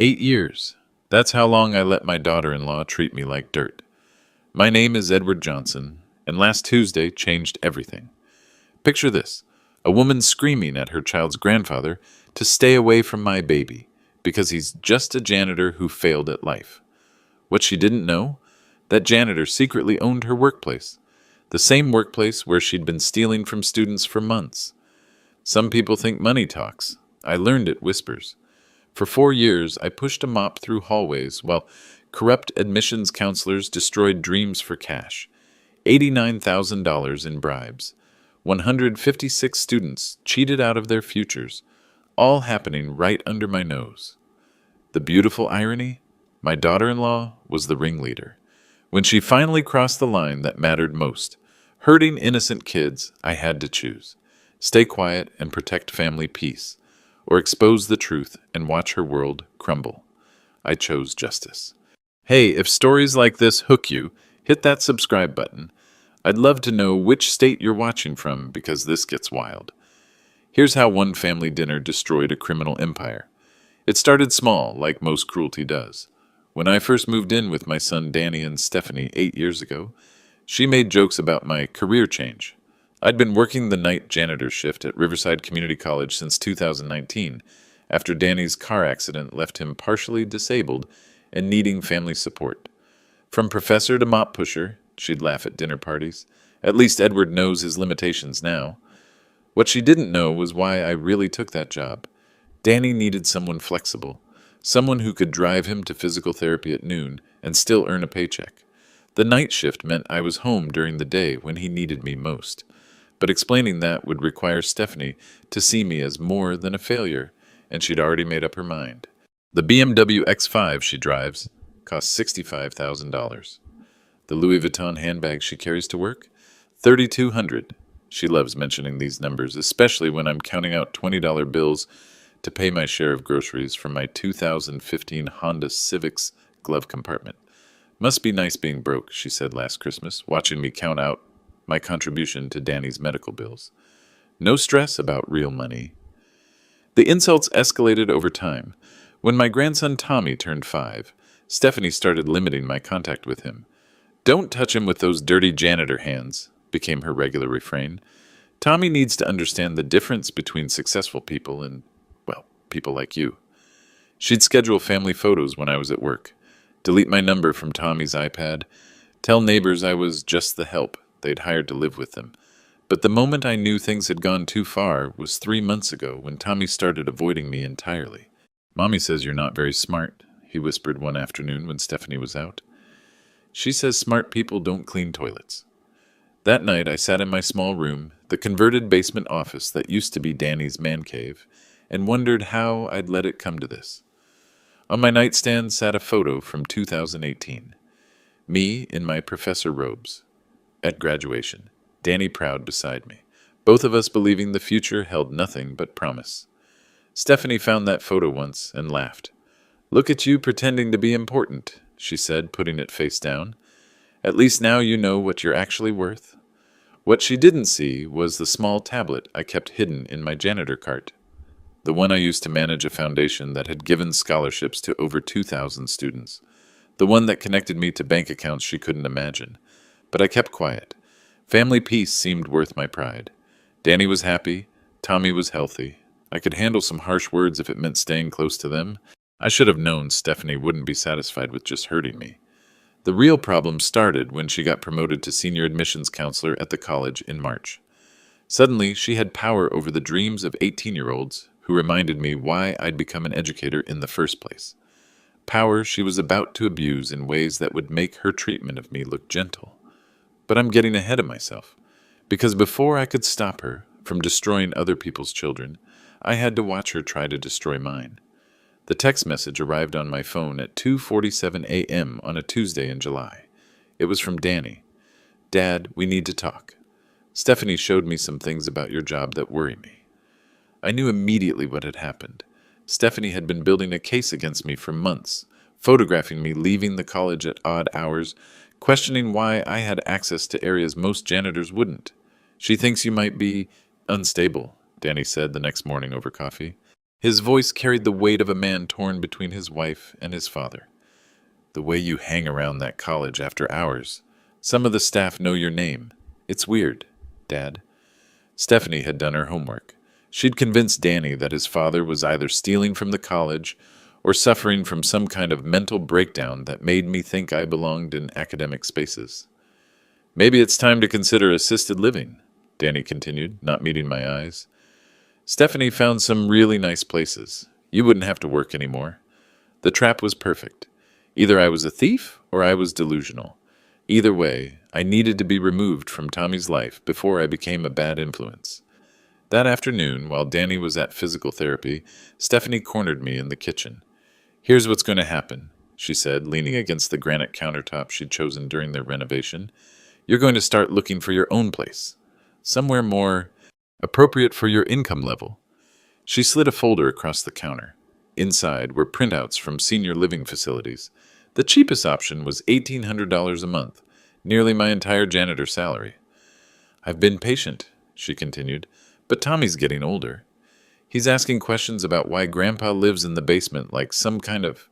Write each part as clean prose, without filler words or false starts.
8 years. That's how long I let my daughter-in-law treat me like dirt. My name is Edward Johnson, and last Tuesday changed everything. Picture this: a woman screaming at her child's grandfather to stay away from my baby because he's just a janitor who failed at life. What she didn't know? That janitor secretly owned her workplace, the same workplace where she'd been stealing from students for months. Some people think money talks. I learned it whispers. For 4 years, I pushed a mop through hallways while corrupt admissions counselors destroyed dreams for cash. $89,000 in bribes. 156 students cheated out of their futures, all happening right under my nose. The beautiful irony? My daughter-in-law was the ringleader. When she finally crossed the line that mattered most, hurting innocent kids, I had to choose: stay quiet and protect family peace, or expose the truth and watch her world crumble. I chose justice. Hey, if stories like this hook you, hit that subscribe button. I'd love to know which state you're watching from because this gets wild. Here's how one family dinner destroyed a criminal empire. It started small, like most cruelty does. When I first moved in with my son Danny and Stephanie 8 years ago, she made jokes about my career change. I'd been working the night janitor shift at Riverside Community College since 2019, after Danny's car accident left him partially disabled and needing family support. From professor to mop pusher, she'd laugh at dinner parties. At least Edward knows his limitations now. What she didn't know was why I really took that job. Danny needed someone flexible, someone who could drive him to physical therapy at noon and still earn a paycheck. The night shift meant I was home during the day when he needed me most. But explaining that would require Stephanie to see me as more than a failure, and she'd already made up her mind. The BMW X5 she drives costs $65,000. The Louis Vuitton handbag she carries to work? $3,200. She loves mentioning these numbers, especially when I'm counting out $20 bills to pay my share of groceries from my 2015 Honda Civic's glove compartment. Must be nice being broke, she said last Christmas, watching me count out my contribution to Danny's medical bills. No stress about real money. The insults escalated over time. When my grandson Tommy turned 5, Stephanie started limiting my contact with him. "Don't touch him with those dirty janitor hands," became her regular refrain. Tommy needs to understand the difference between successful people and, well, people like you. She'd schedule family photos when I was at work, delete my number from Tommy's iPad, tell neighbors I was just the help they'd hired to live with them. But the moment I knew things had gone too far was 3 months ago when Tommy started avoiding me entirely. "Mommy says you're not very smart," he whispered one afternoon when Stephanie was out. "She says smart people don't clean toilets." That night I sat in my small room, the converted basement office that used to be Danny's man cave, and wondered how I'd let it come to this. On my nightstand sat a photo from 2018. Me in my professor robes. At graduation, Danny proud beside me, both of us believing the future held nothing but promise. Stephanie found that photo once and laughed. "Look at you pretending to be important," she said, putting it face down. "At least now you know what you're actually worth." What she didn't see was the small tablet I kept hidden in my janitor cart, the one I used to manage a foundation that had given scholarships to over 2,000 students, the one that connected me to bank accounts she couldn't imagine. But I kept quiet. Family peace seemed worth my pride. Danny was happy. Tommy was healthy. I could handle some harsh words if it meant staying close to them. I should have known Stephanie wouldn't be satisfied with just hurting me. The real problem started when she got promoted to senior admissions counselor at the college in March. Suddenly, she had power over the dreams of 18-year-olds who reminded me why I'd become an educator in the first place. Power she was about to abuse in ways that would make her treatment of me look gentle. But I'm getting ahead of myself, because before I could stop her from destroying other people's children, I had to watch her try to destroy mine. The text message arrived on my phone at 2:47 a.m. on a Tuesday in July. It was from Danny. "Dad, we need to talk. Stephanie showed me some things about your job that worry me." I knew immediately what had happened. Stephanie had been building a case against me for months, photographing me leaving the college at odd hours, questioning why I had access to areas most janitors wouldn't. "She thinks you might be unstable," Danny said the next morning over coffee. His voice carried the weight of a man torn between his wife and his father. The way you hang around that college after hours. Some of the staff know your name. It's weird, Dad. Stephanie had done her homework. She'd convinced Danny that his father was either stealing from the college or suffering from some kind of mental breakdown that made me think I belonged in academic spaces. Maybe it's time to consider assisted living, Danny continued, not meeting my eyes. Stephanie found some really nice places. You wouldn't have to work anymore. The trap was perfect. Either I was a thief or I was delusional. Either way, I needed to be removed from Tommy's life before I became a bad influence. That afternoon, while Danny was at physical therapy, Stephanie cornered me in the kitchen. "Here's what's going to happen," she said, leaning against the granite countertop she'd chosen during their renovation. "You're going to start looking for your own place. Somewhere more appropriate for your income level." She slid a folder across the counter. Inside were printouts from senior living facilities. The cheapest option was $1,800 a month, nearly my entire janitor salary. "I've been patient," she continued, "but Tommy's getting older. He's asking questions about why Grandpa lives in the basement like some kind of...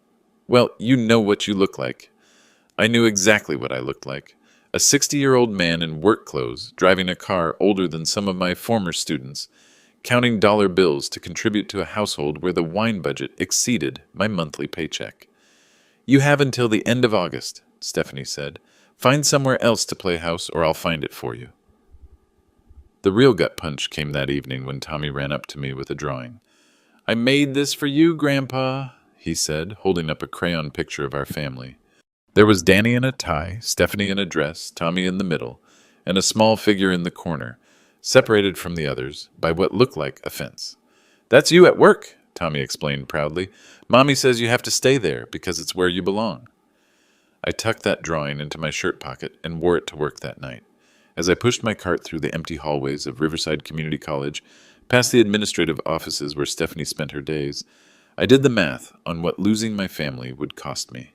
Well, you know what you look like." I knew exactly what I looked like. A 60-year-old man in work clothes, driving a car older than some of my former students, counting dollar bills to contribute to a household where the wine budget exceeded my monthly paycheck. "You have until the end of August," Stephanie said. "Find somewhere else to play house or I'll find it for you." The real gut punch came that evening when Tommy ran up to me with a drawing. "I made this for you, Grandpa," he said, holding up a crayon picture of our family. There was Danny in a tie, Stephanie in a dress, Tommy in the middle, and a small figure in the corner, separated from the others by what looked like a fence. "That's you at work," Tommy explained proudly. "Mommy says you have to stay there because it's where you belong." I tucked that drawing into my shirt pocket and wore it to work that night. As I pushed my cart through the empty hallways of Riverside Community College, past the administrative offices where Stephanie spent her days, I did the math on what losing my family would cost me.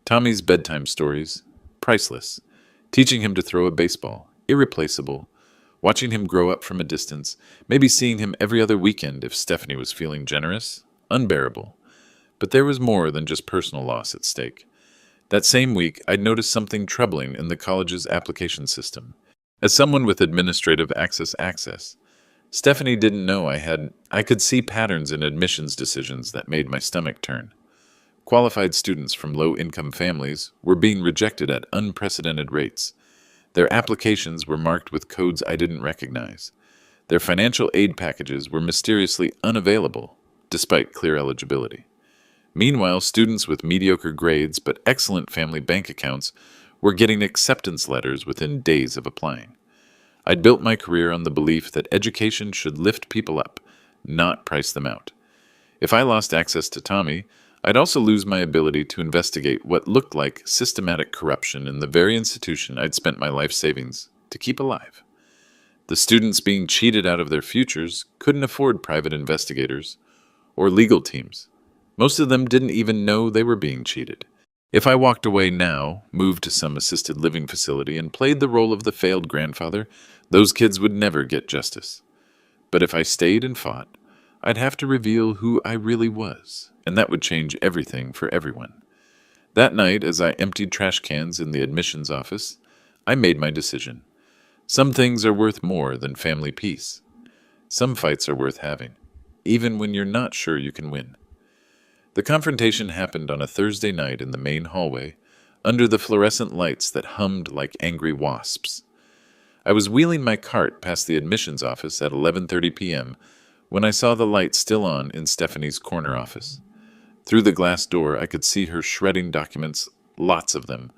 Tommy's bedtime stories, priceless. Teaching him to throw a baseball, irreplaceable. Watching him grow up from a distance, maybe seeing him every other weekend if Stephanie was feeling generous, unbearable. But there was more than just personal loss at stake. That same week, I'd noticed something troubling in the college's application system. As someone with administrative access, Stephanie didn't know I could see patterns in admissions decisions that made my stomach turn. Qualified students from low-income families were being rejected at unprecedented rates. Their applications were marked with codes I didn't recognize. Their financial aid packages were mysteriously unavailable, despite clear eligibility. Meanwhile, students with mediocre grades but excellent family bank accounts were getting acceptance letters within days of applying. I'd built my career on the belief that education should lift people up, not price them out. If I lost access to Tommy, I'd also lose my ability to investigate what looked like systematic corruption in the very institution I'd spent my life savings to keep alive. The students being cheated out of their futures couldn't afford private investigators or legal teams. Most of them didn't even know they were being cheated. If I walked away now, moved to some assisted living facility, and played the role of the failed grandfather, those kids would never get justice. But if I stayed and fought, I'd have to reveal who I really was, and that would change everything for everyone. That night, as I emptied trash cans in the admissions office, I made my decision. Some things are worth more than family peace. Some fights are worth having, even when you're not sure you can win. The confrontation happened on a Thursday night in the main hallway, under the fluorescent lights that hummed like angry wasps. I was wheeling my cart past the admissions office at 11:30 p.m. when I saw the light still on in Stephanie's corner office. Through the glass door, I could see her shredding documents, lots of them.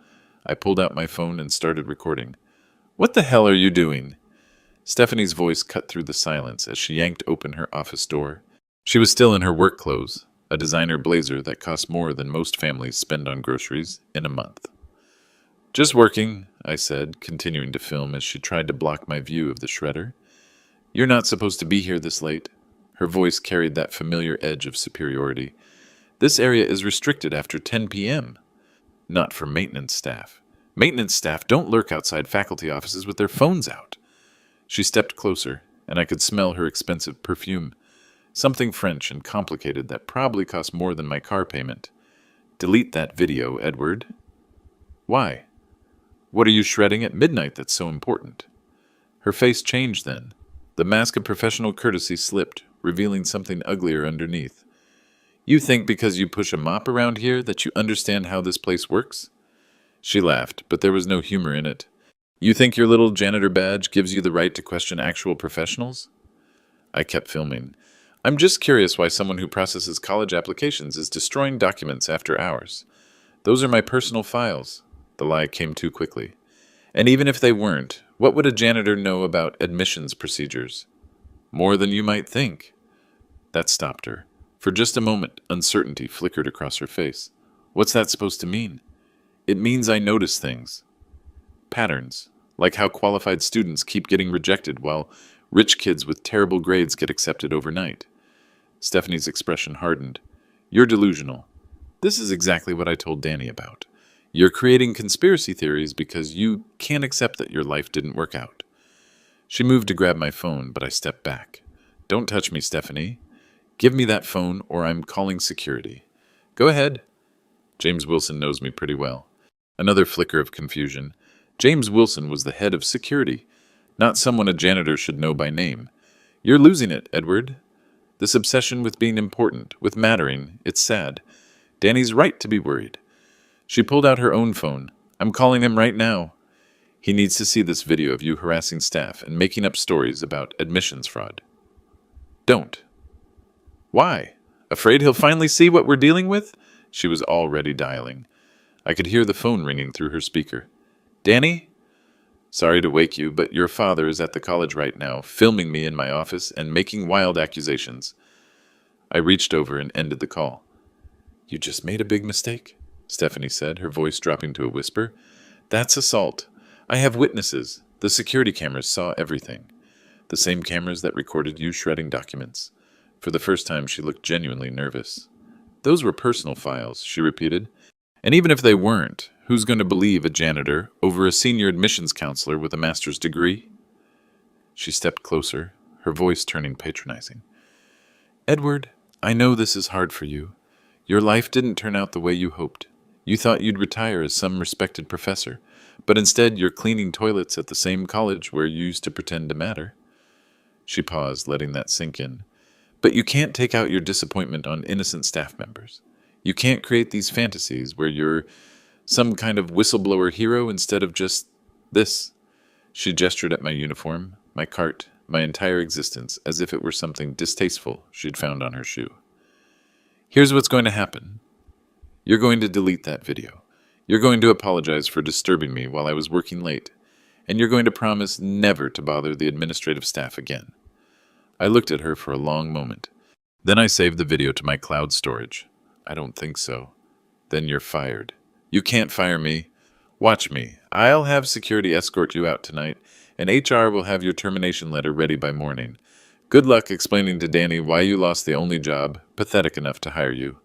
I pulled out my phone and started recording. "What the hell are you doing?" Stephanie's voice cut through the silence as she yanked open her office door. She was still in her work clothes, a designer blazer that cost more than most families spend on groceries in a month. "Just working," I said, continuing to film as she tried to block my view of the shredder. "You're not supposed to be here this late." Her voice carried that familiar edge of superiority. "This area is restricted after 10 p.m. Not for maintenance staff. Maintenance staff don't lurk outside faculty offices with their phones out." She stepped closer, and I could smell her expensive perfume. Something French and complicated that probably cost more than my car payment. Delete that video, Edward. Why? What are you shredding at midnight that's so important? Her face changed then. The mask of professional courtesy slipped, revealing something uglier underneath. You think because you push a mop around here that you understand how this place works? She laughed, but there was no humor in it. You think your little janitor badge gives you the right to question actual professionals? I kept filming. I'm just curious why someone who processes college applications is destroying documents after hours. Those are my personal files. The lie came too quickly. And even if they weren't, what would a janitor know about admissions procedures? More than you might think. That stopped her. For just a moment, uncertainty flickered across her face. What's that supposed to mean? It means I notice things. Patterns, like how qualified students keep getting rejected while rich kids with terrible grades get accepted overnight. Stephanie's expression hardened. You're delusional. This is exactly what I told Danny about. You're creating conspiracy theories because you can't accept that your life didn't work out. She moved to grab my phone, but I stepped back. Don't touch me, Stephanie. Give me that phone or I'm calling security. Go ahead. James Wilson knows me pretty well. Another flicker of confusion. James Wilson was the head of security, not someone a janitor should know by name. You're losing it, Edward. This obsession with being important, with mattering, it's sad. Danny's right to be worried. She pulled out her own phone. I'm calling him right now. He needs to see this video of you harassing staff and making up stories about admissions fraud. Don't. Why? Afraid he'll finally see what we're dealing with? She was already dialing. I could hear the phone ringing through her speaker. Danny? Sorry to wake you, but your father is at the college right now, filming me in my office and making wild accusations. I reached over and ended the call. You just made a big mistake, Stephanie said, her voice dropping to a whisper. That's assault. I have witnesses. The security cameras saw everything. The same cameras that recorded you shredding documents. For the first time, she looked genuinely nervous. Those were personal files, she repeated. And even if they weren't, who's going to believe a janitor over a senior admissions counselor with a master's degree? She stepped closer, her voice turning patronizing. Edward, I know this is hard for you. Your life didn't turn out the way you hoped. You thought you'd retire as some respected professor, but instead you're cleaning toilets at the same college where you used to pretend to matter. She paused, letting that sink in. But you can't take out your disappointment on innocent staff members. You can't create these fantasies where you're some kind of whistleblower hero instead of just this. She gestured at my uniform, my cart, my entire existence, as if it were something distasteful she'd found on her shoe. Here's what's going to happen. You're going to delete that video. You're going to apologize for disturbing me while I was working late. And you're going to promise never to bother the administrative staff again. I looked at her for a long moment. Then I saved the video to my cloud storage. I don't think so. Then you're fired. You can't fire me. Watch me. I'll have security escort you out tonight, and HR will have your termination letter ready by morning. Good luck explaining to Danny why you lost the only job pathetic enough to hire you.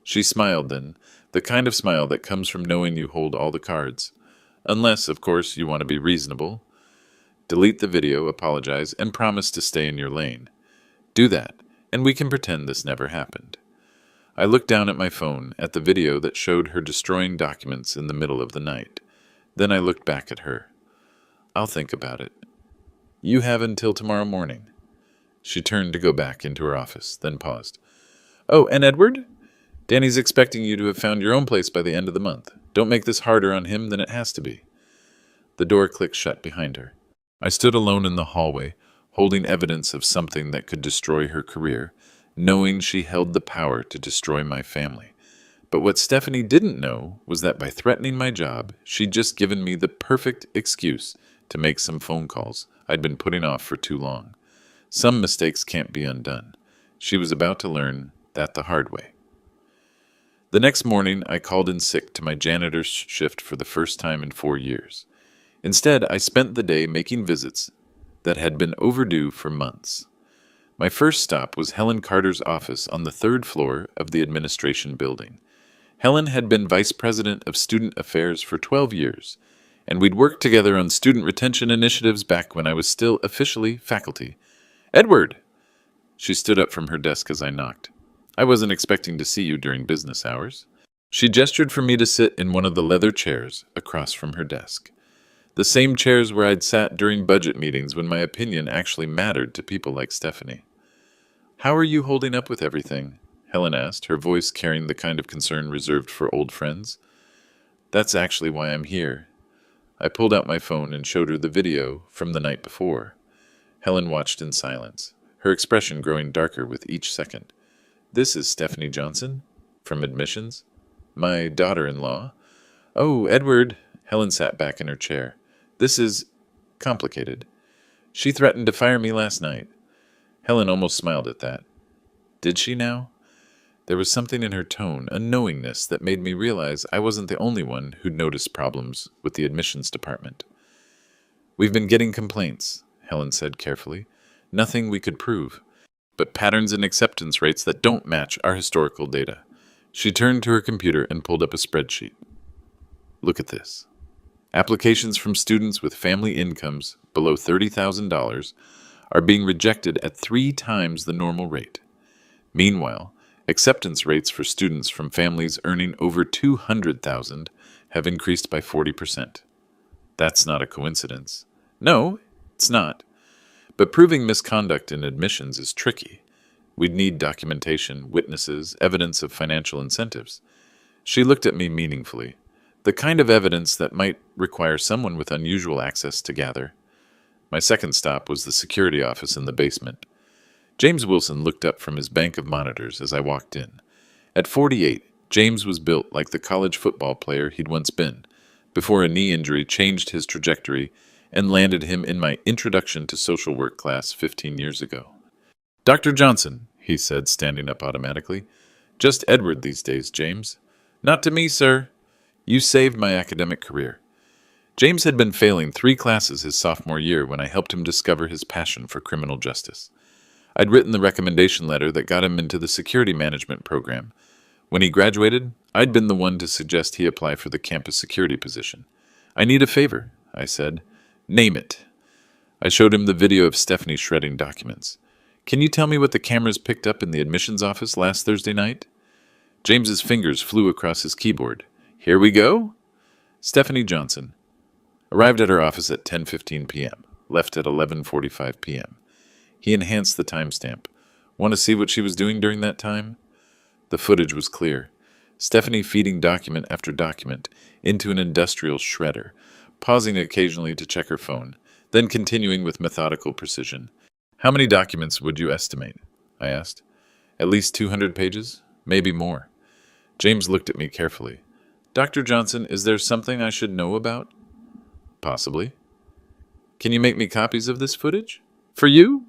She smiled then, the kind of smile that comes from knowing you hold all the cards. Unless, of course, you want to be reasonable. Delete the video, apologize, and promise to stay in your lane. Do that, and we can pretend this never happened. I looked down at my phone, at the video that showed her destroying documents in the middle of the night. Then I looked back at her. I'll think about it. You have until tomorrow morning. She turned to go back into her office, then paused. Oh, and Edward? Danny's expecting you to have found your own place by the end of the month. Don't make this harder on him than it has to be. The door clicked shut behind her. I stood alone in the hallway, holding evidence of something that could destroy her career, knowing she held the power to destroy my family. But what Stephanie didn't know was that by threatening my job, she'd just given me the perfect excuse to make some phone calls I'd been putting off for too long. Some mistakes can't be undone. She was about to learn that the hard way. The next morning, I called in sick to my janitor's shift for the first time in 4 years. Instead, I spent the day making visits that had been overdue for months. My first stop was Helen Carter's office on the 3rd floor of the administration building. Helen had been vice president of student affairs for 12 years, and we'd worked together on student retention initiatives back when I was still officially faculty. Edward! She stood up from her desk as I knocked. I wasn't expecting to see you during business hours. She gestured for me to sit in one of the leather chairs across from her desk. The same chairs where I'd sat during budget meetings when my opinion actually mattered to people like Stephanie. How are you holding up with everything? Helen asked, her voice carrying the kind of concern reserved for old friends. That's actually why I'm here. I pulled out my phone and showed her the video from the night before. Helen watched in silence, her expression growing darker with each second. This is Stephanie Johnson? From admissions? My daughter-in-law? Oh, Edward. Helen sat back in her chair. This is complicated. She threatened to fire me last night. Helen almost smiled at that. Did she now? There was something in her tone, a knowingness that made me realize I wasn't the only one who'd noticed problems with the admissions department. We've been getting complaints, Helen said carefully. Nothing we could prove, but patterns in acceptance rates that don't match our historical data. She turned to her computer and pulled up a spreadsheet. Look at this. Applications from students with family incomes below $30,000 are being rejected at 3 times the normal rate. Meanwhile, acceptance rates for students from families earning over $200,000 have increased by 40%. That's not a coincidence. No, it's not. But proving misconduct in admissions is tricky. We'd need documentation, witnesses, evidence of financial incentives. She looked at me meaningfully. The kind of evidence that might require someone with unusual access to gather. My second stop was the security office in the basement. James Wilson looked up from his bank of monitors as I walked in. At 48, James was built like the college football player he'd once been, before a knee injury changed his trajectory and landed him in my Introduction to Social Work class 15 years ago. Dr. Johnson, he said, standing up automatically. Just Edward these days, James. Not to me, sir. You saved my academic career. James had been failing 3 classes his sophomore year when I helped him discover his passion for criminal justice. I'd written the recommendation letter that got him into the security management program. When he graduated, I'd been the one to suggest he apply for the campus security position. I need a favor, I said. Name it. I showed him the video of Stephanie shredding documents. Can you tell me what the cameras picked up in the admissions office last Thursday night? James's fingers flew across his keyboard. Here we go. Stephanie Johnson. Arrived at her office at 10:15 p.m., left at 11:45 p.m. He enhanced the timestamp. Want to see what she was doing during that time? The footage was clear. Stephanie feeding document after document into an industrial shredder, pausing occasionally to check her phone, then continuing with methodical precision. How many documents would you estimate? I asked. At least 200 pages? Maybe more. James looked at me carefully. Dr. Johnson, is there something I should know about? Possibly. Can you make me copies of this footage? For you?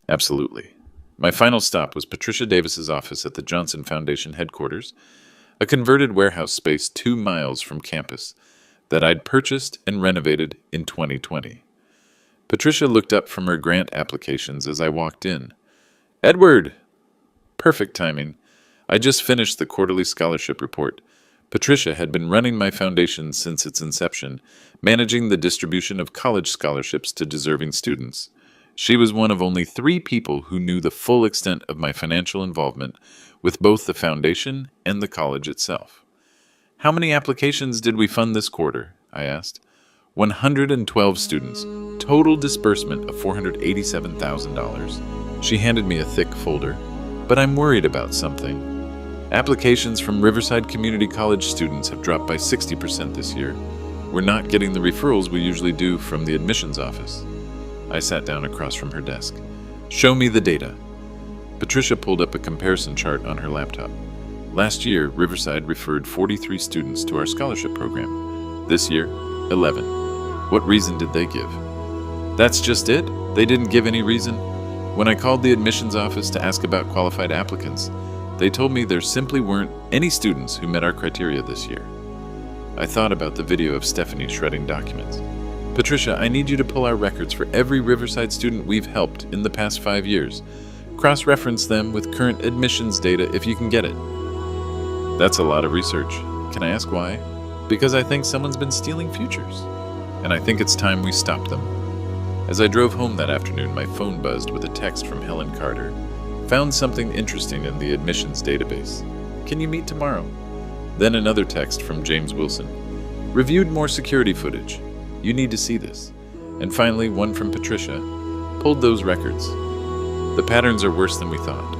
Absolutely. My final stop was Patricia Davis's office at the Johnson Foundation headquarters, a converted warehouse space 2 miles from campus that I'd purchased and renovated in 2020. Patricia looked up from her grant applications as I walked in. Edward! Perfect timing. I just finished the quarterly scholarship report. Patricia had been running my foundation since its inception, managing the distribution of college scholarships to deserving students. She was one of only 3 people who knew the full extent of my financial involvement with both the foundation and the college itself. How many applications did we fund this quarter? I asked. 112 students. Total disbursement of $487,000. She handed me a thick folder. But I'm worried about something. Applications from Riverside Community College students have dropped by 60% this year. We're not getting the referrals we usually do from the admissions office. I sat down across from her desk. Show me the data. Patricia pulled up a comparison chart on her laptop. Last year, Riverside referred 43 students to our scholarship program. This year, 11. What reason did they give? That's just it? They didn't give any reason? When I called the admissions office to ask about qualified applicants, they told me there simply weren't any students who met our criteria this year. I thought about the video of Stephanie shredding documents. Patricia, I need you to pull our records for every Riverside student we've helped in the past 5 years. Cross-reference them with current admissions data if you can get it. That's a lot of research. Can I ask why? Because I think someone's been stealing futures. And I think it's time we stop them. As I drove home that afternoon, my phone buzzed with a text from Helen Carter. Found something interesting in the admissions database. Can you meet tomorrow? Then another text from James Wilson. Reviewed more security footage. You need to see this. And finally, one from Patricia. Pulled those records. The patterns are worse than we thought.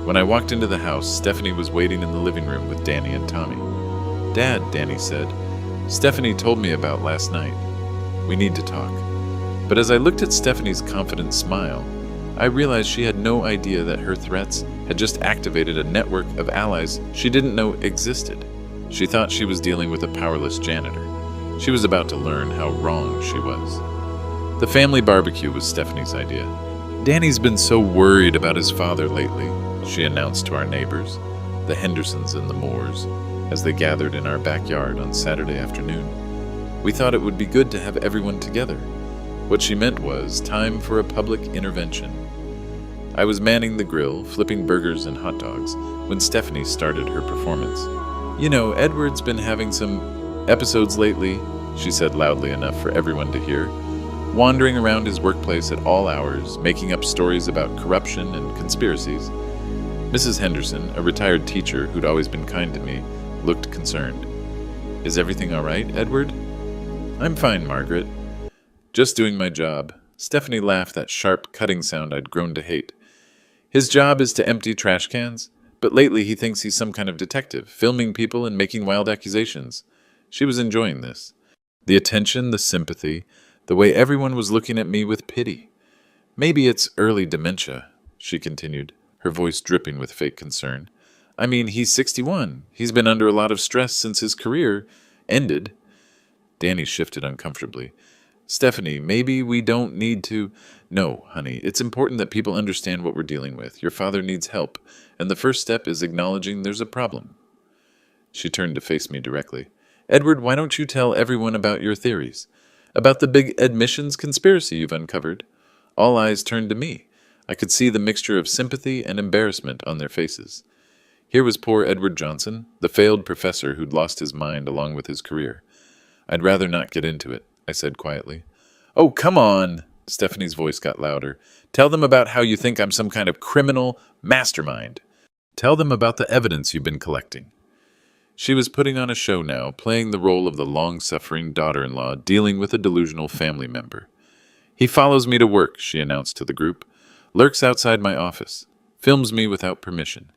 When I walked into the house, Stephanie was waiting in the living room with Danny and Tommy. Dad, Danny said, Stephanie told me about last night. We need to talk. But as I looked at Stephanie's confident smile, I realized she had no idea that her threats had just activated a network of allies she didn't know existed. She thought she was dealing with a powerless janitor. She was about to learn how wrong she was. The family barbecue was Stephanie's idea. Danny's been so worried about his father lately, she announced to our neighbors, the Hendersons and the Moores, as they gathered in our backyard on Saturday afternoon. We thought it would be good to have everyone together. What she meant was time for a public intervention. I was manning the grill, flipping burgers and hot dogs, when Stephanie started her performance. You know, Edward's been having some episodes lately, she said loudly enough for everyone to hear, wandering around his workplace at all hours, making up stories about corruption and conspiracies. Mrs. Henderson, a retired teacher who'd always been kind to me, looked concerned. Is everything all right, Edward? I'm fine, Margaret. Just doing my job. Stephanie laughed, that sharp, cutting sound I'd grown to hate. His job is to empty trash cans, but lately he thinks he's some kind of detective, filming people and making wild accusations. She was enjoying this. The attention, the sympathy, the way everyone was looking at me with pity. Maybe it's early dementia, she continued, her voice dripping with fake concern. I mean, he's 61. He's been under a lot of stress since his career ended. Danny shifted uncomfortably. Stephanie, maybe we don't need to... No, honey, it's important that people understand what we're dealing with. Your father needs help, and the first step is acknowledging there's a problem. She turned to face me directly. Edward, why don't you tell everyone about your theories? About the big admissions conspiracy you've uncovered? All eyes turned to me. I could see the mixture of sympathy and embarrassment on their faces. Here was poor Edward Johnson, the failed professor who'd lost his mind along with his career. I'd rather not get into it, I said quietly. Oh, come on! Stephanie's voice got louder. Tell them about how you think I'm some kind of criminal mastermind. Tell them about the evidence you've been collecting. She was putting on a show now, playing the role of the long-suffering daughter-in-law dealing with a delusional family member. He follows me to work, she announced to the group. Lurks outside my office. Films me without permission.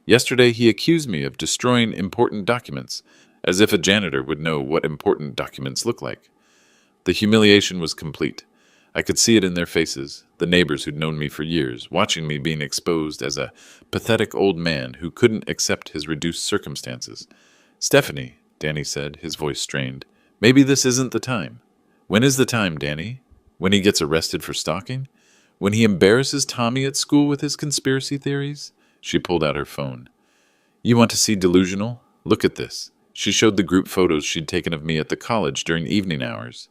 Yesterday he accused me of destroying important documents, as if a janitor would know what important documents look like. The humiliation was complete. I could see it in their faces, the neighbors who'd known me for years, watching me being exposed as a pathetic old man who couldn't accept his reduced circumstances. Stephanie, Danny said, his voice strained, maybe this isn't the time. When is the time, Danny? When he gets arrested for stalking? When he embarrasses Tommy at school with his conspiracy theories? She pulled out her phone. You want to see delusional? Look at this. She showed the group photos she'd taken of me at the college during evening hours.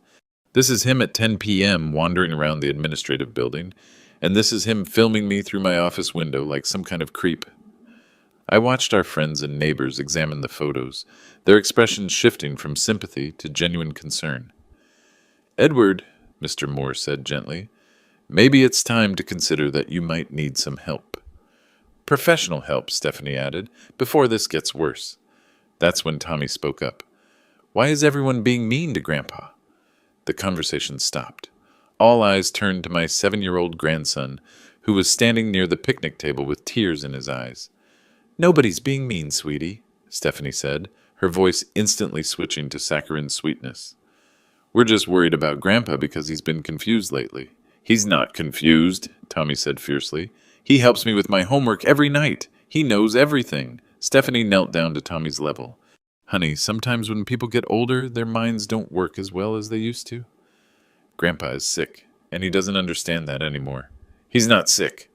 This is him at 10 p.m. wandering around the administrative building, and this is him filming me through my office window like some kind of creep. I watched our friends and neighbors examine the photos, their expressions shifting from sympathy to genuine concern. Edward, Mr. Moore said gently, maybe it's time to consider that you might need some help. Professional help, Stephanie added, before this gets worse. That's when Tommy spoke up. Why is everyone being mean to Grandpa? The conversation stopped. All eyes turned to my 7-year-old grandson, who was standing near the picnic table with tears in his eyes. Nobody's being mean, sweetie, Stephanie said, her voice instantly switching to saccharine sweetness. We're just worried about Grandpa because he's been confused lately. He's not confused, Tommy said fiercely. He helps me with my homework every night. He knows everything. Stephanie knelt down to Tommy's level. Honey, sometimes when people get older, their minds don't work as well as they used to. Grandpa is sick, and he doesn't understand that anymore. He's not sick.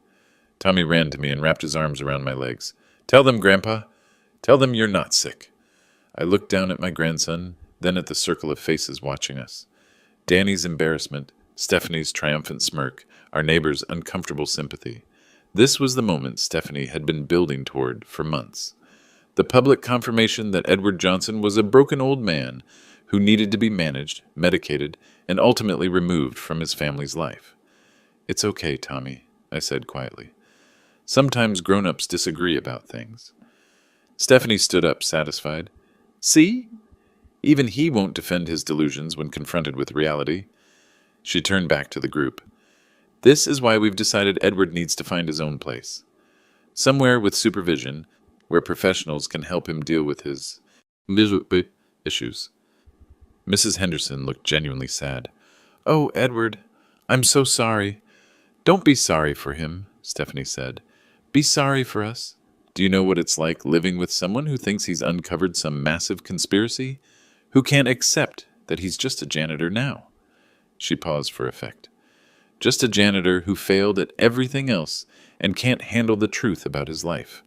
Tommy ran to me and wrapped his arms around my legs. Tell them, Grandpa. Tell them you're not sick. I looked down at my grandson, then at the circle of faces watching us. Danny's embarrassment, Stephanie's triumphant smirk, our neighbor's uncomfortable sympathy. This was the moment Stephanie had been building toward for months. The public confirmation that Edward Johnson was a broken old man who needed to be managed, medicated, and ultimately removed from his family's life. "It's okay, Tommy," I said quietly. "Sometimes grown-ups disagree about things." Stephanie stood up, satisfied. "See? Even he won't defend his delusions when confronted with reality." She turned back to the group. "This is why we've decided Edward needs to find his own place. Somewhere with supervision, where professionals can help him deal with his issues." Mrs. Henderson looked genuinely sad. "Oh, Edward, I'm so sorry." "Don't be sorry for him," Stephanie said. "Be sorry for us. Do you know what it's like living with someone who thinks he's uncovered some massive conspiracy? Who can't accept that he's just a janitor now?" She paused for effect. "Just a janitor who failed at everything else and can't handle the truth about his life."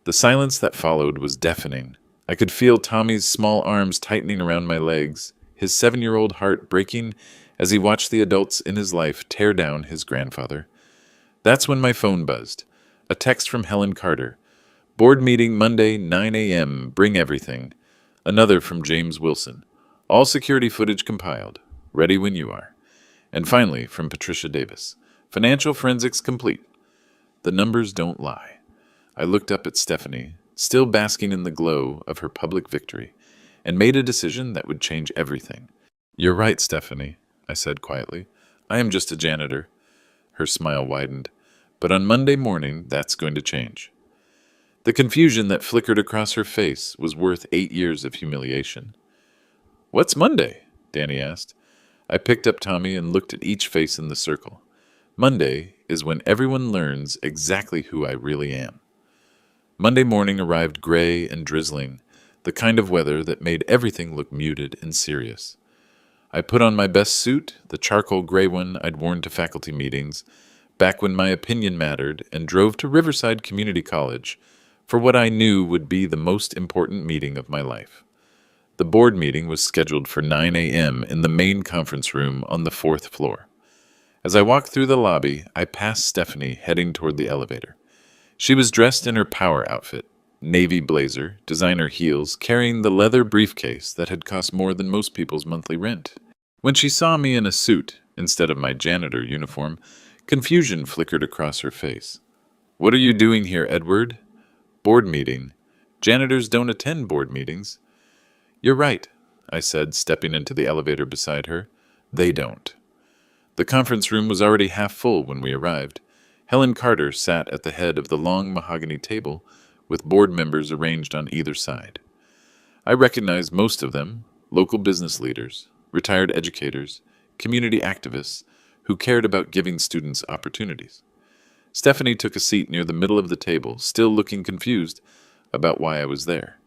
The silence that followed was deafening. I could feel Tommy's small arms tightening around my legs, his 7-year-old heart breaking as he watched the adults in his life tear down his grandfather. That's when my phone buzzed. A text from Helen Carter. "Board meeting Monday, 9 a.m. Bring everything." Another from James Wilson. "All security footage compiled. Ready when you are." And finally, from Patricia Davis. "Financial forensics complete." The numbers don't lie. I looked up at Stephanie, still basking in the glow of her public victory, and made a decision that would change everything. "You're right, Stephanie," I said quietly. "I am just a janitor." Her smile widened. "But on Monday morning, that's going to change." The confusion that flickered across her face was worth 8 years of humiliation. "What's Monday?" Danny asked. I picked up Tommy and looked at each face in the circle. "Monday is when everyone learns exactly who I really am." Monday morning arrived gray and drizzling, the kind of weather that made everything look muted and serious. I put on my best suit, the charcoal gray one I'd worn to faculty meetings, back when my opinion mattered, and drove to Riverside Community College for what I knew would be the most important meeting of my life. The board meeting was scheduled for 9 a.m. in the main conference room on the 4th floor. As I walked through the lobby, I passed Stephanie heading toward the elevator. She was dressed in her power outfit, navy blazer, designer heels, carrying the leather briefcase that had cost more than most people's monthly rent. When she saw me in a suit instead of my janitor uniform, confusion flickered across her face. "What are you doing here, Edward?" "Board meeting. Janitors don't attend board meetings." "You're right," I said, stepping into the elevator beside her. "They don't." The conference room was already half full when we arrived. Helen Carter sat at the head of the long mahogany table, with board members arranged on either side. I recognized most of them, local business leaders, retired educators, community activists, who cared about giving students opportunities. Stephanie took a seat near the middle of the table, still looking confused about why I was there.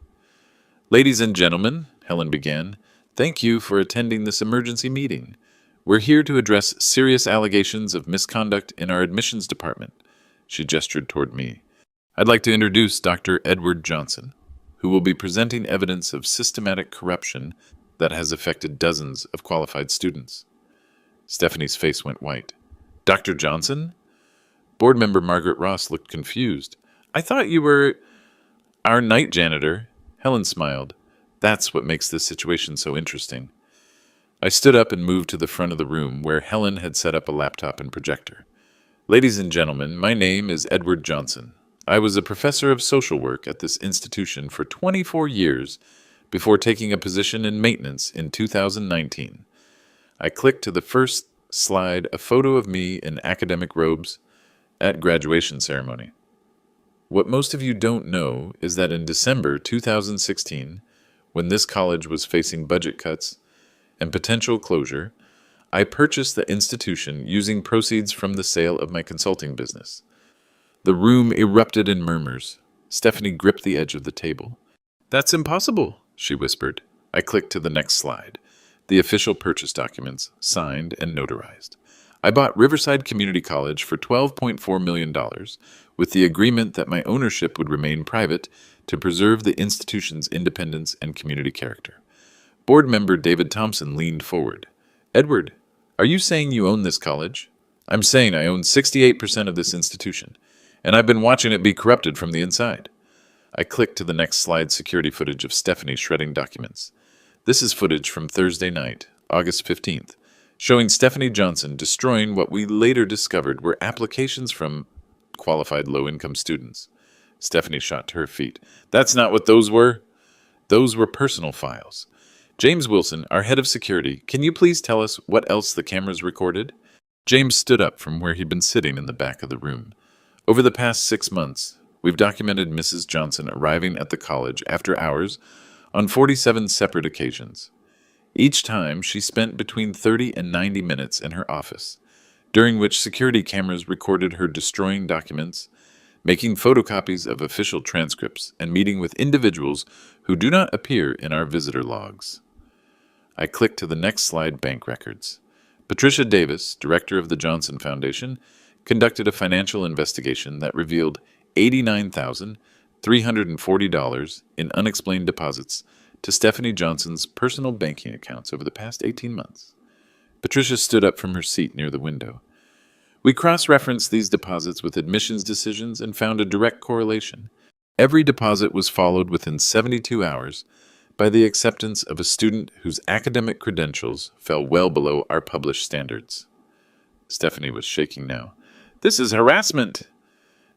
"Ladies and gentlemen," Helen began, "thank you for attending this emergency meeting. We're here to address serious allegations of misconduct in our admissions department." She gestured toward me. "I'd like to introduce Dr. Edward Johnson, who will be presenting evidence of systematic corruption that has affected dozens of qualified students." Stephanie's face went white. "Dr. Johnson?" Board member Margaret Ross looked confused. "I thought you were our night janitor." Helen smiled. "That's what makes this situation so interesting." I stood up and moved to the front of the room where Helen had set up a laptop and projector. "Ladies and gentlemen, my name is Edward Johnson. I was a professor of social work at this institution for 24 years before taking a position in maintenance in 2019. I clicked to the first slide, a photo of me in academic robes at graduation ceremony. What most of you don't know is that in December 2016, when this college was facing budget cuts and potential closure, I purchased the institution using proceeds from the sale of my consulting business. The room erupted in murmurs. Stephanie gripped the edge of the table. "That's impossible," she whispered. I clicked to the next slide. The official purchase documents, signed and notarized. I bought Riverside Community College for $12.4 million, with the agreement that my ownership would remain private to preserve the institution's independence and community character. Board member David Thompson leaned forward. "Edward, are you saying you own this college?" "I'm saying I own 68% of this institution, and I've been watching it be corrupted from the inside." I clicked to the next slide, security footage of Stephanie shredding documents. This is footage from Thursday night, August 15th, showing Stephanie Johnson destroying what we later discovered were applications from qualified low-income students. Stephanie shot to her feet. That's not what those were. Those were personal files. James Wilson, our head of security, can you please tell us what else the cameras recorded? James stood up from where he'd been sitting in the back of the room. Over the past 6 months, we've documented Mrs. Johnson arriving at the college after hours on 47 separate occasions. Each time, she spent between 30 and 90 minutes in her office, during which security cameras recorded her destroying documents, making photocopies of official transcripts, and meeting with individuals who do not appear in our visitor logs. I clicked to the next slide, bank records. Patricia Davis, director of the Johnson Foundation, conducted a financial investigation that revealed $89,340 in unexplained deposits to Stephanie Johnson's personal banking accounts over the past 18 months. Patricia stood up from her seat near the window. We cross-referenced these deposits with admissions decisions and found a direct correlation. Every deposit was followed within 72 hours by the acceptance of a student whose academic credentials fell well below our published standards. Stephanie was shaking now. This is harassment.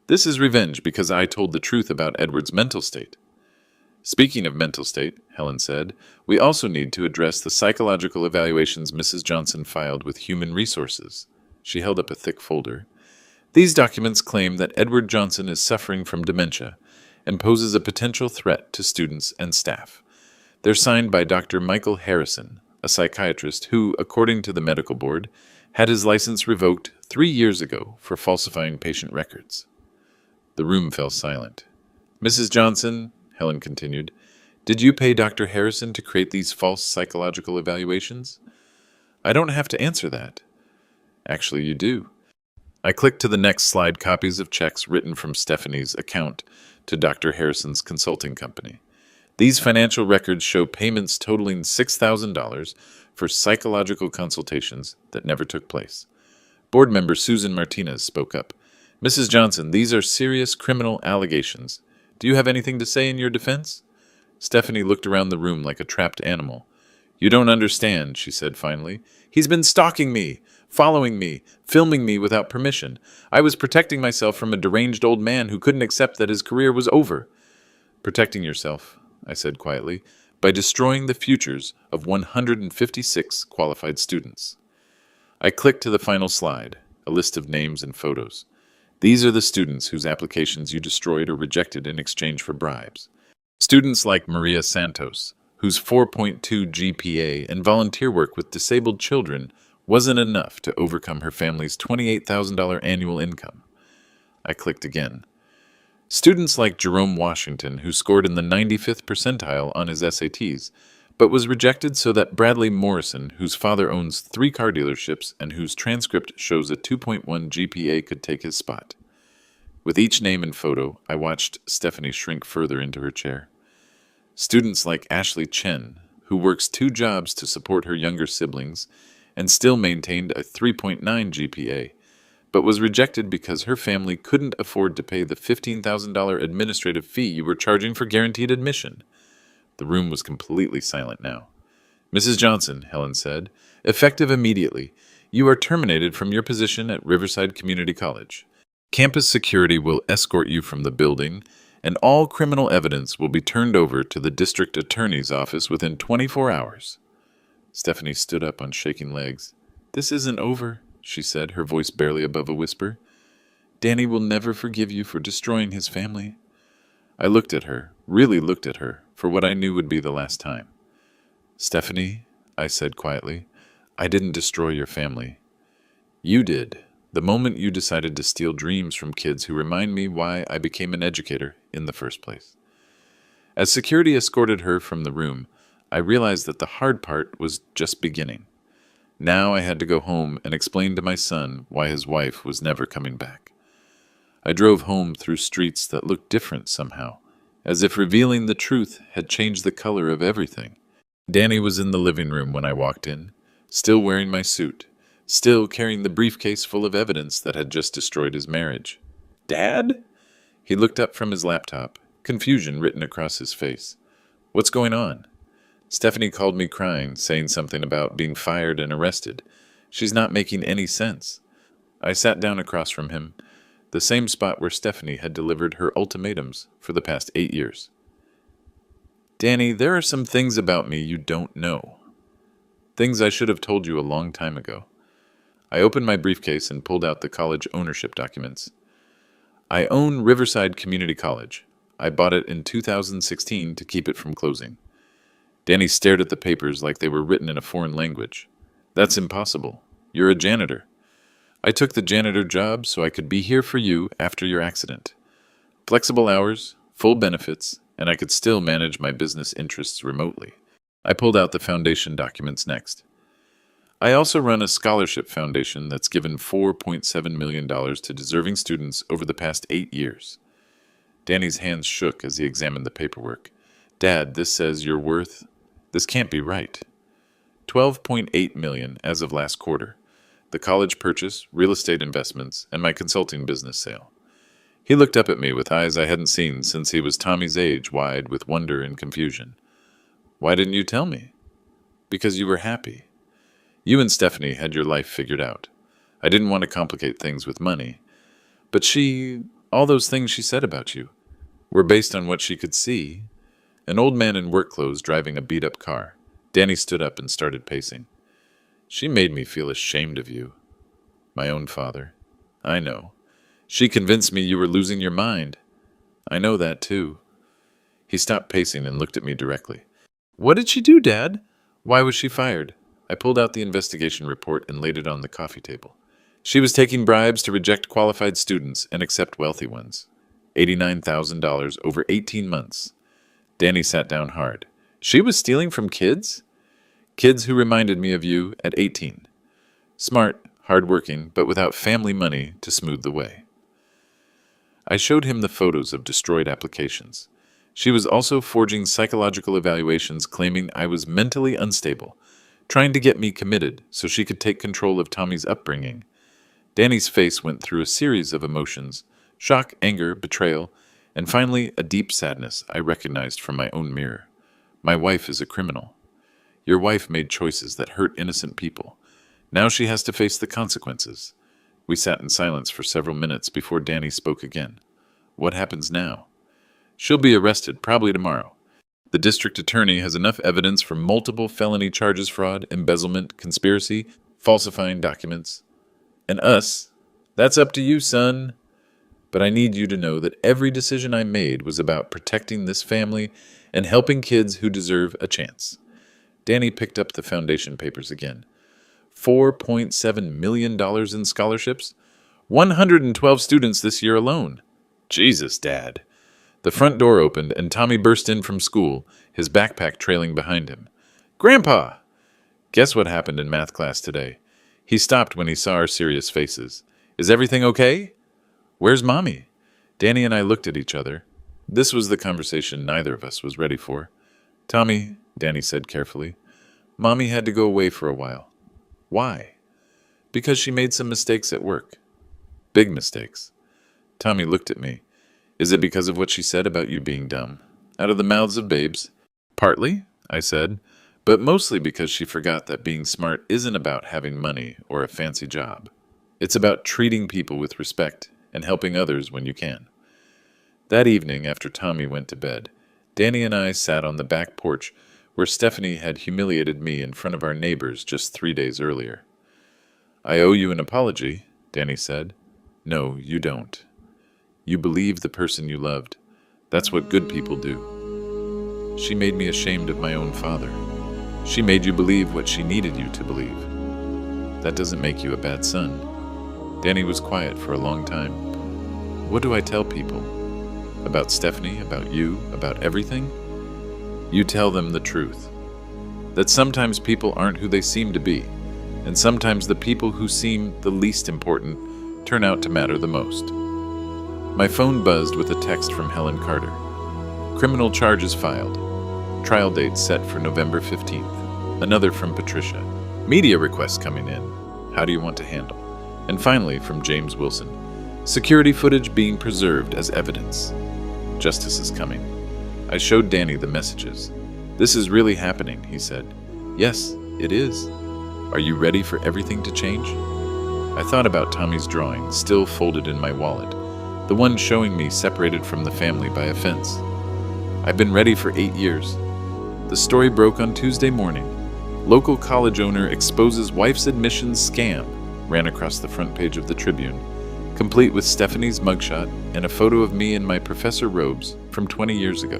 This is revenge because I told the truth about Edward's mental state. Speaking of mental state, Helen said, we also need to address the psychological evaluations Mrs. Johnson filed with Human Resources. She held up a thick folder. These documents claim that Edward Johnson is suffering from dementia and poses a potential threat to students and staff. They're signed by Dr. Michael Harrison, a psychiatrist who, according to the medical board, had his license revoked 3 years ago for falsifying patient records. The room fell silent. Mrs. Johnson, Helen continued, did you pay Dr. Harrison to create these false psychological evaluations? I don't have to answer that. Actually, you do. I clicked to the next slide, copies of checks written from Stephanie's account to Dr. Harrison's consulting company. These financial records show payments totaling $6,000 for psychological consultations that never took place. Board member Susan Martinez spoke up. Mrs. Johnson, these are serious criminal allegations. Do you have anything to say in your defense? Stephanie looked around the room like a trapped animal. You don't understand, she said finally. He's been stalking me, following me, filming me without permission. I was protecting myself from a deranged old man who couldn't accept that his career was over. Protecting yourself, I said quietly, by destroying the futures of 156 qualified students. I clicked to the final slide, a list of names and photos. These are the students whose applications you destroyed or rejected in exchange for bribes. Students like Maria Santos, whose 4.2 GPA and volunteer work with disabled children wasn't enough to overcome her family's $28,000 annual income. I clicked again. Students like Jerome Washington, who scored in the 95th percentile on his SATs, but was rejected so that Bradley Morrison, whose father owns 3 car dealerships and whose transcript shows a 2.1 GPA, could take his spot. With each name and photo, I watched Stephanie shrink further into her chair. Students like Ashley Chen, who works 2 jobs to support her younger siblings and still maintained a 3.9 GPA, but was rejected because her family couldn't afford to pay the $15,000 administrative fee you were charging for guaranteed admission. The room was completely silent now. Mrs. Johnson, Helen said, effective immediately, you are terminated from your position at Riverside Community College. Campus security will escort you from the building, and all criminal evidence will be turned over to the district attorney's office within 24 hours. Stephanie stood up on shaking legs. This isn't over, she said, her voice barely above a whisper. Danny will never forgive you for destroying his family. I looked at her, really looked at her, for what I knew would be the last time. Stephanie, I said quietly, I didn't destroy your family. You did, the moment you decided to steal dreams from kids who remind me why I became an educator in the first place. As security escorted her from the room, I realized that the hard part was just beginning. Now I had to go home and explain to my son why his wife was never coming back. I drove home through streets that looked different somehow, as if revealing the truth had changed the color of everything. Danny was in the living room when I walked in, still wearing my suit, still carrying the briefcase full of evidence that had just destroyed his marriage. Dad? He looked up from his laptop, confusion written across his face. What's going on? Stephanie called me crying, saying something about being fired and arrested. She's not making any sense. I sat down across from him, the same spot where Stephanie had delivered her ultimatums for the past 8 years. Danny, there are some things about me you don't know. Things I should have told you a long time ago. I opened my briefcase and pulled out the college ownership documents. I own Riverside Community College. I bought it in 2016 to keep it from closing. Danny stared at the papers like they were written in a foreign language. That's impossible. You're a janitor. I took the janitor job so I could be here for you after your accident. Flexible hours, full benefits, and I could still manage my business interests remotely. I pulled out the foundation documents next. I also run a scholarship foundation that's given $4.7 million to deserving students over the past 8 years. Danny's hands shook as he examined the paperwork. Dad, this says you're worth... This can't be right. $12.8 million as of last quarter. The college purchase, real estate investments, and my consulting business sale. He looked up at me with eyes I hadn't seen since he was Tommy's age, wide with wonder and confusion. Why didn't you tell me? Because you were happy. You and Stephanie had your life figured out. I didn't want to complicate things with money. But all those things she said about you, were based on what she could see. An old man in work clothes driving a beat-up car. Danny stood up and started pacing. She made me feel ashamed of you. My own father. I know. She convinced me you were losing your mind. I know that, too. He stopped pacing and looked at me directly. What did she do, Dad? Why was she fired? I pulled out the investigation report and laid it on the coffee table. She was taking bribes to reject qualified students and accept wealthy ones. $89,000 over 18 months. Danny sat down hard. She was stealing from kids? Kids who reminded me of you at 18. Smart, hardworking, but without family money to smooth the way. I showed him the photos of destroyed applications. She was also forging psychological evaluations claiming I was mentally unstable, trying to get me committed so she could take control of Tommy's upbringing. Danny's face went through a series of emotions: shock, anger, betrayal, and finally a deep sadness I recognized from my own mirror. My wife is a criminal. Your wife made choices that hurt innocent people. Now she has to face the consequences. We sat in silence for several minutes before Danny spoke again. What happens now? She'll be arrested, probably tomorrow. The district attorney has enough evidence for multiple felony charges: fraud, embezzlement, conspiracy, falsifying documents. And us? That's up to you, son. But I need you to know that every decision I made was about protecting this family and helping kids who deserve a chance. Danny picked up the foundation papers again. $4.7 million in scholarships? 112 students this year alone. Jesus, Dad. The front door opened and Tommy burst in from school, his backpack trailing behind him. Grandpa! Guess what happened in math class today? He stopped when he saw our serious faces. Is everything okay? Where's Mommy? Danny and I looked at each other. This was the conversation neither of us was ready for. Tommy, Danny said carefully, Mommy had to go away for a while. Why? Because she made some mistakes at work. Big mistakes. Tommy looked at me. Is it because of what she said about you being dumb? Out of the mouths of babes? Partly, I said, but mostly because she forgot that being smart isn't about having money or a fancy job. It's about treating people with respect and helping others when you can. That evening, after Tommy went to bed, Danny and I sat on the back porch where Stephanie had humiliated me in front of our neighbors just 3 days earlier. I owe you an apology, Danny said. No, you don't. You believe the person you loved. That's what good people do. She made me ashamed of my own father. She made you believe what she needed you to believe. That doesn't make you a bad son. Danny was quiet for a long time. What do I tell people? About Stephanie, about you, about everything? You tell them the truth. That sometimes people aren't who they seem to be, and sometimes the people who seem the least important turn out to matter the most. My phone buzzed with a text from Helen Carter. Criminal charges filed. Trial date set for November 15th. Another from Patricia. Media requests coming in. How do you want to handle? And finally, from James Wilson. Security footage being preserved as evidence. Justice is coming. I showed Danny the messages. This is really happening, he said. Yes, it is. Are you ready for everything to change? I thought about Tommy's drawing, still folded in my wallet, the one showing me separated from the family by a fence. I've been ready for 8 years. The story broke on Tuesday morning. Local college owner exposes wife's admissions scam, ran across the front page of the Tribune, complete with Stephanie's mugshot and a photo of me in my professor robes from 20 years ago.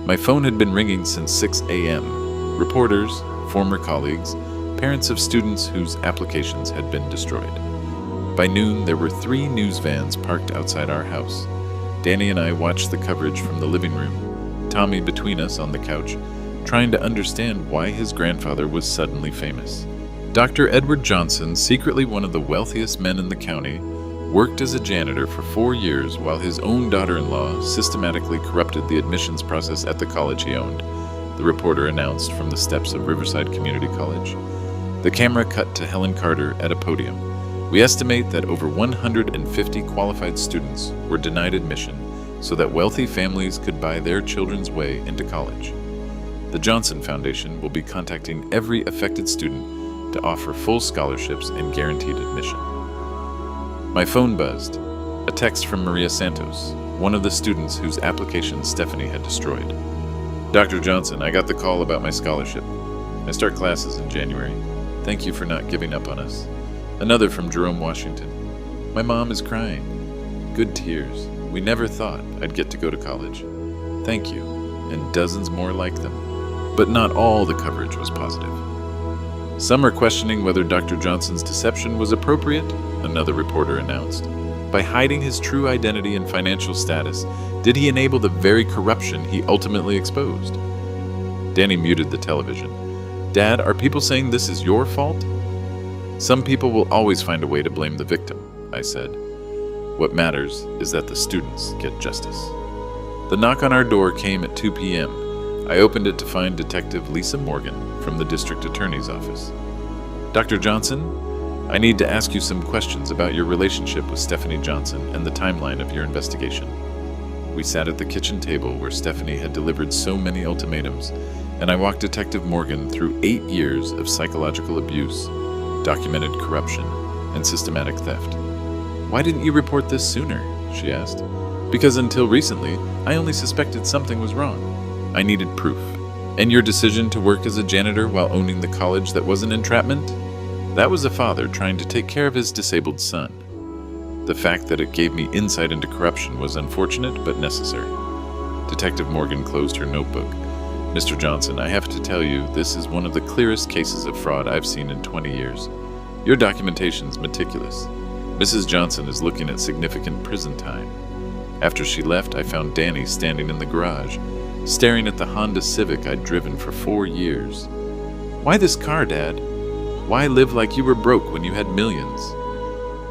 My phone had been ringing since 6 a.m. Reporters, former colleagues, parents of students whose applications had been destroyed. By noon, there were 3 news vans parked outside our house. Danny and I watched the coverage from the living room, Tommy between us on the couch, trying to understand why his grandfather was suddenly famous. Dr. Edward Johnson, secretly one of the wealthiest men in the county, worked as a janitor for 4 years while his own daughter-in-law systematically corrupted the admissions process at the college he owned, the reporter announced from the steps of Riverside Community College. The camera cut to Helen Carter at a podium. We estimate that over 150 qualified students were denied admission so that wealthy families could buy their children's way into college. The Johnson Foundation will be contacting every affected student to offer full scholarships and guaranteed admission. My phone buzzed. A text from Maria Santos, one of the students whose application Stephanie had destroyed. Dr. Johnson, I got the call about my scholarship. I start classes in January. Thank you for not giving up on us. Another from Jerome Washington. My mom is crying. Good tears. We never thought I'd get to go to college. Thank you. And dozens more like them. But not all the coverage was positive. Some are questioning whether Dr. Johnson's deception was appropriate, another reporter announced. By hiding his true identity and financial status, did he enable the very corruption he ultimately exposed? Danny muted the television. Dad, are people saying this is your fault? Some people will always find a way to blame the victim, I said. What matters is that the students get justice. The knock on our door came at 2 p.m. I opened it to find Detective Lisa Morgan from the District Attorney's Office. Dr. Johnson, I need to ask you some questions about your relationship with Stephanie Johnson and the timeline of your investigation. We sat at the kitchen table where Stephanie had delivered so many ultimatums, and I walked Detective Morgan through 8 years of psychological abuse, documented corruption, and systematic theft. Why didn't you report this sooner? She asked. Because until recently, I only suspected something was wrong. I needed proof. And your decision to work as a janitor while owning the college that was an entrapment? That was a father trying to take care of his disabled son. The fact that it gave me insight into corruption was unfortunate but necessary. Detective Morgan closed her notebook. Mr. Johnson, I have to tell you, this is one of the clearest cases of fraud I've seen in 20 years. Your documentation's meticulous. Mrs. Johnson is looking at significant prison time. After she left, I found Danny standing in the garage, staring at the Honda Civic I'd driven for 4 years. Why this car, Dad? Why live like you were broke when you had millions?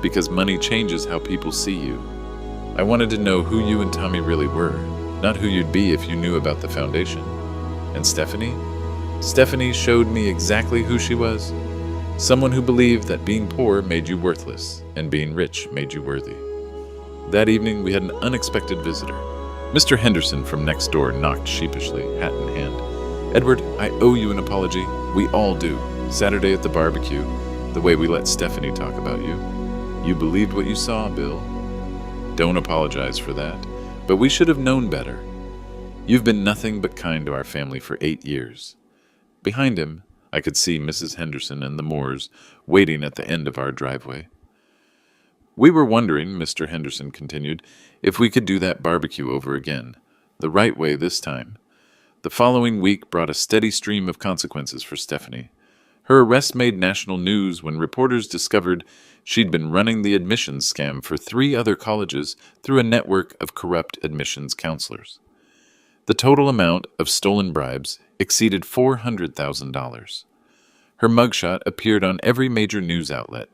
Because money changes how people see you. I wanted to know who you and Tommy really were, not who you'd be if you knew about the foundation. And Stephanie? Stephanie showed me exactly who she was. Someone who believed that being poor made you worthless, and being rich made you worthy. That evening, we had an unexpected visitor. Mr. Henderson from next door knocked sheepishly, hat in hand. Edward, I owe you an apology. We all do. Saturday at the barbecue, the way we let Stephanie talk about you. You believed what you saw, Bill. Don't apologize for that, but we should have known better. You've been nothing but kind to our family for 8 years. Behind him, I could see Mrs. Henderson and the Moores waiting at the end of our driveway. We were wondering, Mr. Henderson continued, if we could do that barbecue over again, the right way this time. The following week brought a steady stream of consequences for Stephanie. Her arrest made national news when reporters discovered she'd been running the admissions scam for 3 other colleges through a network of corrupt admissions counselors. The total amount of stolen bribes exceeded $400,000. Her mugshot appeared on every major news outlet,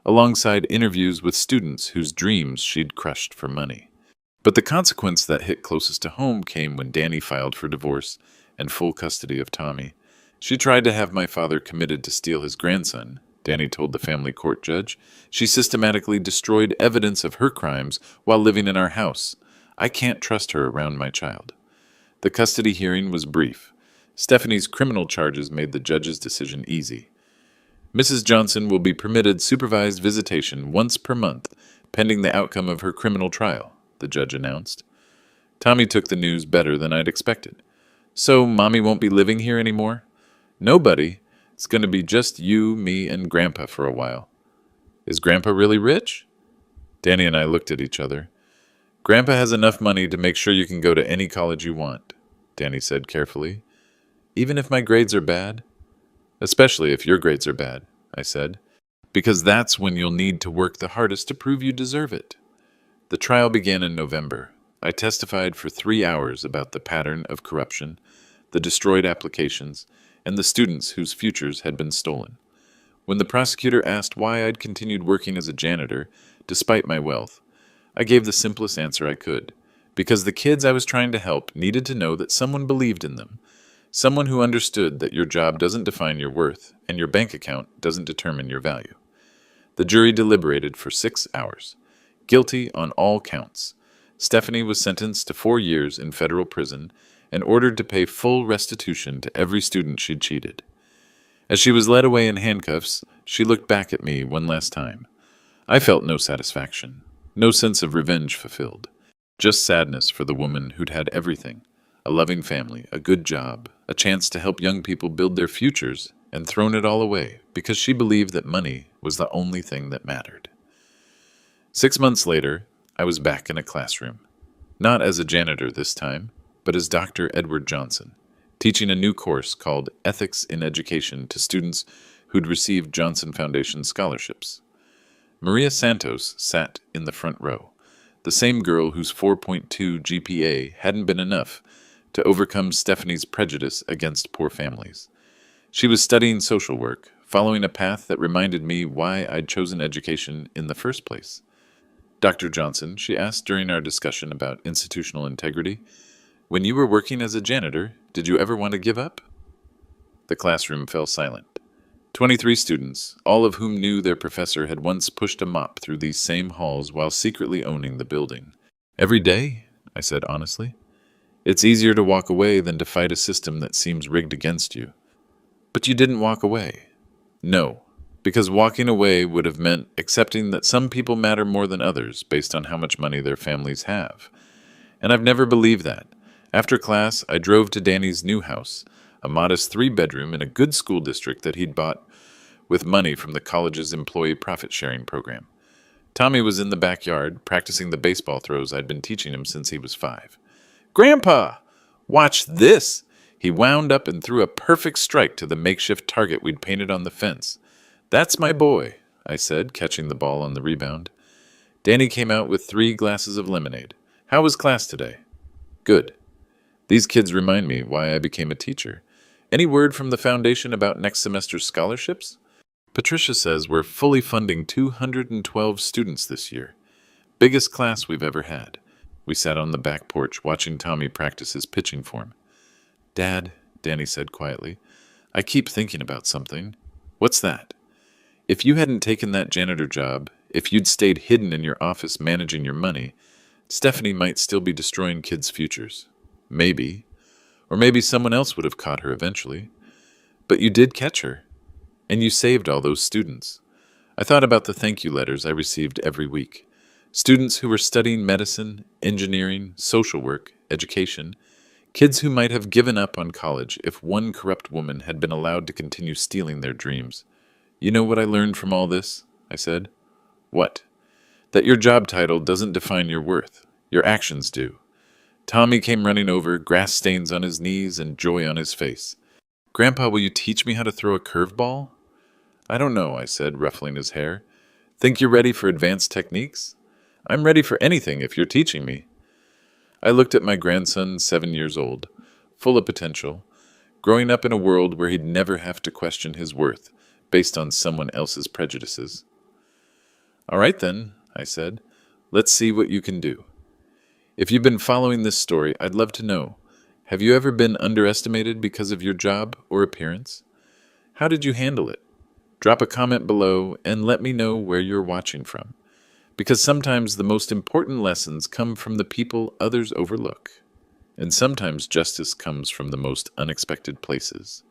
alongside interviews with students whose dreams she'd crushed for money. But the consequence that hit closest to home came when Danny filed for divorce and full custody of Tommy. She tried to have my father committed to steal his grandson, Danny told the family court judge. She systematically destroyed evidence of her crimes while living in our house. I can't trust her around my child. The custody hearing was brief. Stephanie's criminal charges made the judge's decision easy. Mrs. Johnson will be permitted supervised visitation once per month, pending the outcome of her criminal trial, the judge announced. Tommy took the news better than I'd expected. So, Mommy won't be living here anymore? Nobody. It's going to be just you, me, and Grandpa for a while. Is Grandpa really rich? Danny and I looked at each other. Grandpa has enough money to make sure you can go to any college you want, Danny said carefully. Even if my grades are bad? Especially if your grades are bad, I said, because that's when you'll need to work the hardest to prove you deserve it. The trial began in November. I testified for 3 hours about the pattern of corruption, the destroyed applications, and the students whose futures had been stolen. When the prosecutor asked why I'd continued working as a janitor, despite my wealth, I gave the simplest answer I could, because the kids I was trying to help needed to know that someone believed in them, someone who understood that your job doesn't define your worth and your bank account doesn't determine your value. The jury deliberated for 6 hours. Guilty on all counts. Stephanie was sentenced to 4 years in federal prison and ordered to pay full restitution to every student she'd cheated. As she was led away in handcuffs, she looked back at me one last time. I felt no satisfaction, no sense of revenge fulfilled, just sadness for the woman who'd had everything, a loving family, a good job, a chance to help young people build their futures, and thrown it all away because she believed that money was the only thing that mattered. 6 months later, I was back in a classroom, not as a janitor this time, but as Dr. Edward Johnson, teaching a new course called Ethics in Education to students who'd received Johnson Foundation scholarships. Maria Santos sat in the front row, the same girl whose 4.2 GPA hadn't been enough to overcome Stephanie's prejudice against poor families. She was studying social work, following a path that reminded me why I'd chosen education in the first place. Dr. Johnson, she asked during our discussion about institutional integrity, when you were working as a janitor, did you ever want to give up? The classroom fell silent. 23 students, all of whom knew their professor had once pushed a mop through these same halls while secretly owning the building. Every day, I said honestly. It's easier to walk away than to fight a system that seems rigged against you. But you didn't walk away. No, because walking away would have meant accepting that some people matter more than others based on how much money their families have. And I've never believed that. After class, I drove to Danny's new house, a modest 3-bedroom in a good school district that he'd bought with money from the college's employee profit-sharing program. Tommy was in the backyard, practicing the baseball throws I'd been teaching him since he was 5. "Grandpa, watch this!" He wound up and threw a perfect strike to the makeshift target we'd painted on the fence. "That's my boy," I said, catching the ball on the rebound. Danny came out with 3 glasses of lemonade. "How was class today?" "Good." These kids remind me why I became a teacher. Any word from the foundation about next semester's scholarships? Patricia says we're fully funding 212 students this year. Biggest class we've ever had. We sat on the back porch watching Tommy practice his pitching form. "Dad," Danny said quietly, "I keep thinking about something." "What's that?" "If you hadn't taken that janitor job, if you'd stayed hidden in your office managing your money, Stephanie might still be destroying kids' futures. Maybe. Or maybe someone else would have caught her eventually. But you did catch her. And you saved all those students." I thought about the thank you letters I received every week. Students who were studying medicine, engineering, social work, education. Kids who might have given up on college if one corrupt woman had been allowed to continue stealing their dreams. "You know what I learned from all this?" I said. "What?" "That your job title doesn't define your worth. Your actions do." Tommy came running over, grass stains on his knees and joy on his face. "Grandpa, will you teach me how to throw a curveball?" "I don't know," I said, ruffling his hair. "Think you're ready for advanced techniques?" "I'm ready for anything if you're teaching me." I looked at my grandson, 7 years old, full of potential, growing up in a world where he'd never have to question his worth based on someone else's prejudices. "All right then," I said. "Let's see what you can do. If you've been following this story, I'd love to know, have you ever been underestimated because of your job or appearance? How did you handle it? Drop a comment below and let me know where you're watching from, because sometimes the most important lessons come from the people others overlook, and sometimes justice comes from the most unexpected places.